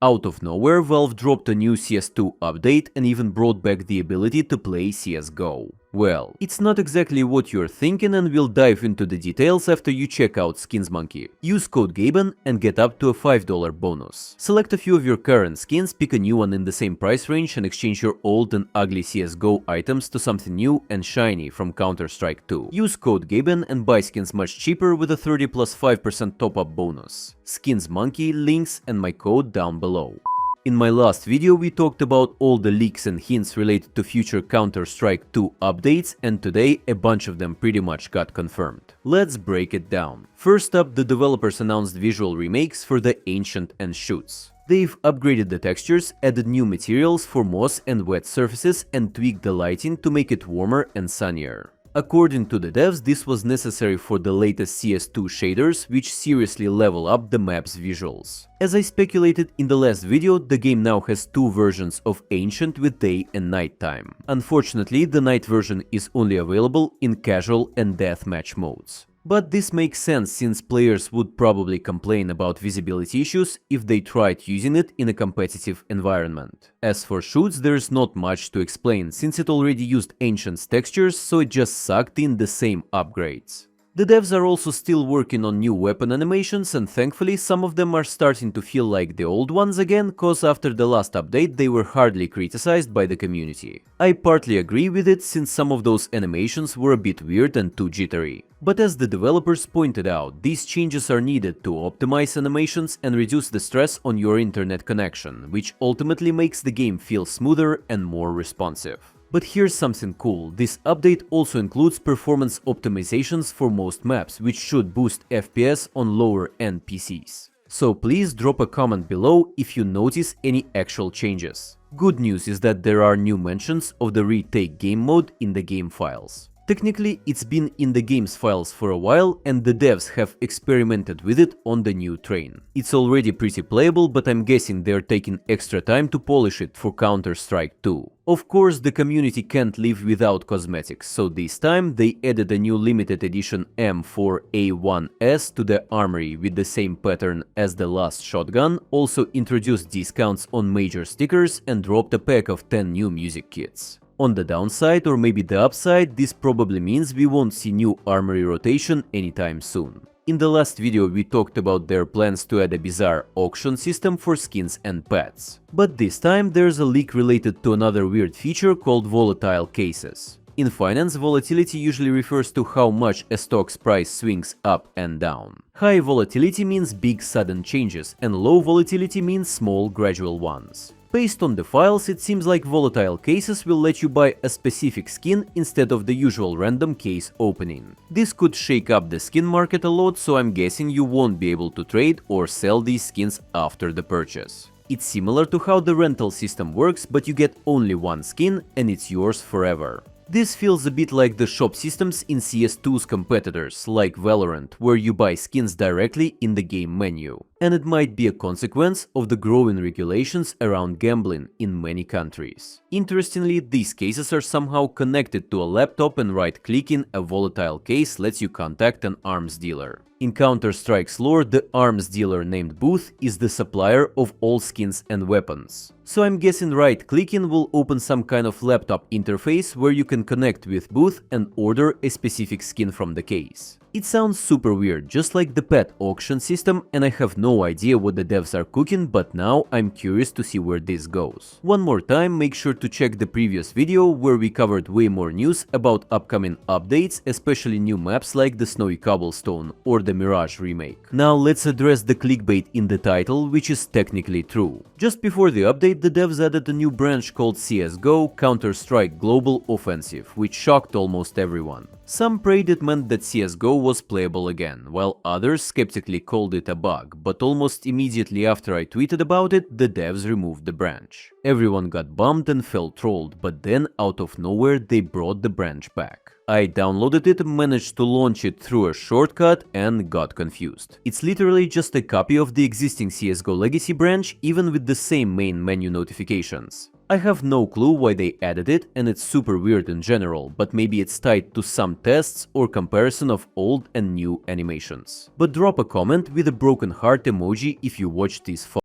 Out of nowhere, Valve dropped a new CS2 update and even brought back the ability to play CSGO. Well, it's not exactly what you're thinking, and we'll dive into the details after you check out SkinsMonkey. Use code GABEN and get up to a $5 bonus. Select a few of your current skins, pick a new one in the same price range, and exchange your old and ugly CSGO items to something new and shiny from Counter-Strike 2. Use code GABEN and buy skins much cheaper with a 30 plus 5% top-up bonus. SkinsMonkey, links and my code down below. In my last video we talked about all the leaks and hints related to future Counter-Strike 2 updates, and today a bunch of them pretty much got confirmed. Let's break it down. First up, the developers announced visual remakes for the Ancient and Shoots. They've upgraded the textures, added new materials for moss and wet surfaces, and tweaked the lighting to make it warmer and sunnier. According to the devs, this was necessary for the latest CS2 shaders, which seriously level up the map's visuals. As I speculated in the last video, the game now has two versions of Ancient with day and night time. Unfortunately, the night version is only available in casual and deathmatch modes. But this makes sense, since players would probably complain about visibility issues if they tried using it in a competitive environment. As for Shoots, there is not much to explain, since it already used Ancient's textures, so it just sucked in the same upgrades. The devs are also still working on new weapon animations, and thankfully some of them are starting to feel like the old ones again, cause after the last update they were hardly criticized by the community. I partly agree with it, since some of those animations were a bit weird and too jittery. But as the developers pointed out, these changes are needed to optimize animations and reduce the stress on your internet connection, which ultimately makes the game feel smoother and more responsive. But here's something cool, this update also includes performance optimizations for most maps, which should boost FPS on lower-end PCs. So please drop a comment below if you notice any actual changes. Good news is that there are new mentions of the Retake game mode in the game files. Technically, it's been in the game's files for a while, and the devs have experimented with it on the new train. It's already pretty playable, but I'm guessing they're taking extra time to polish it for Counter-Strike 2. Of course, the community can't live without cosmetics, so this time they added a new limited edition M4A1S to the armory with the same pattern as the last shotgun, also introduced discounts on major stickers, and dropped a pack of 10 new music kits. On the downside, or maybe the upside, this probably means we won't see new armory rotation anytime soon. In the last video we talked about their plans to add a bizarre auction system for skins and pets. But this time there's a leak related to another weird feature called volatile cases. In finance, volatility usually refers to how much a stock's price swings up and down. High volatility means big sudden changes, and low volatility means small gradual ones. Based on the files, it seems like volatile cases will let you buy a specific skin instead of the usual random case opening. This could shake up the skin market a lot, so I'm guessing you won't be able to trade or sell these skins after the purchase. It's similar to how the rental system works, but you get only one skin and it's yours forever. This feels a bit like the shop systems in CS2's competitors, like Valorant, where you buy skins directly in the game menu. And it might be a consequence of the growing regulations around gambling in many countries. Interestingly, these cases are somehow connected to a laptop, and right-clicking a volatile case lets you contact an arms dealer. In Counter-Strike's lore, the arms dealer named Booth is the supplier of all skins and weapons. So I'm guessing right-clicking will open some kind of laptop interface where you can connect with Booth and order a specific skin from the case. It sounds super weird, just like the pet auction system, and I have no idea what the devs are cooking, but now I'm curious to see where this goes. One more time, make sure to check the previous video where we covered way more news about upcoming updates, especially new maps like the Snowy Cobblestone or the Mirage remake. Now let's address the clickbait in the title, which is technically true. Just before the update, the devs added a new branch called CSGO, Counter-Strike Global Offensive, which shocked almost everyone. Some prayed it meant that CSGO was playable again, while others skeptically called it a bug, but almost immediately after I tweeted about it, the devs removed the branch. Everyone got bummed and felt trolled, but then out of nowhere they brought the branch back. I downloaded it, managed to launch it through a shortcut, and got confused. It's literally just a copy of the existing CSGO Legacy branch, even with the same main menu notifications. I have no clue why they added it, and it's super weird in general, but maybe it's tied to some tests or comparison of old and new animations. But drop a comment with a broken heart emoji if you watch this